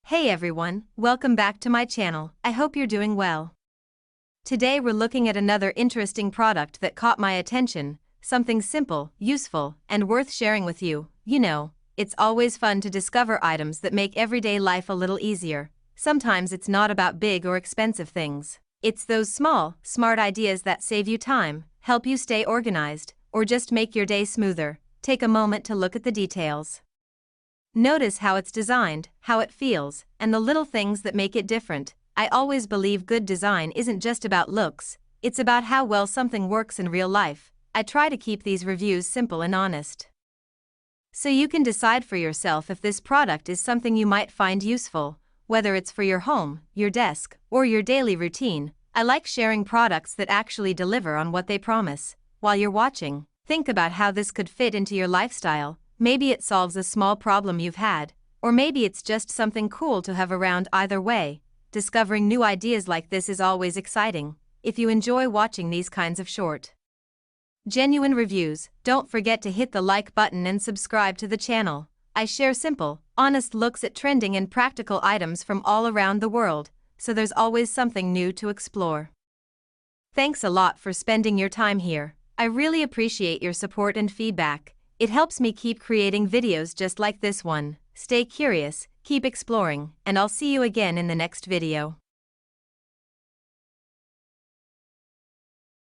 Hey everyone, welcome back to my channel. I hope you're doing well. Today we're looking at another interesting product that caught my attention, something simple, useful, and worth sharing with you. You know, it's always fun to discover items that make everyday life a little easier. Sometimes it's not about big or expensive things. It's those small, smart ideas that save you time, help you stay organized, or just make your day smoother. Take a moment to look at the details. Notice how it's designed, how it feels, and the little things that make it different. I always believe good design isn't just about looks, it's about how well something works in real life. I try to keep these reviews simple and honest, so you can decide for yourself if this product is something you might find useful, whether it's for your home, your desk, or your daily routine. I like sharing products that actually deliver on what they promise. While you're watching, think about how this could fit into your lifestyle. Maybe it solves a small problem you've had, or maybe it's just something cool to have around. Either way, discovering new ideas like this is always exciting. If you enjoy watching these kinds of short, genuine reviews, don't forget to hit the like button and subscribe to the channel. I share simple, honest looks at trending and practical items from all around the world, so there's always something new to explore. Thanks a lot for spending your time here. I really appreciate your support and feedback. It helps me keep creating videos just like this one. Stay curious, keep exploring, and I'll see you again in the next video.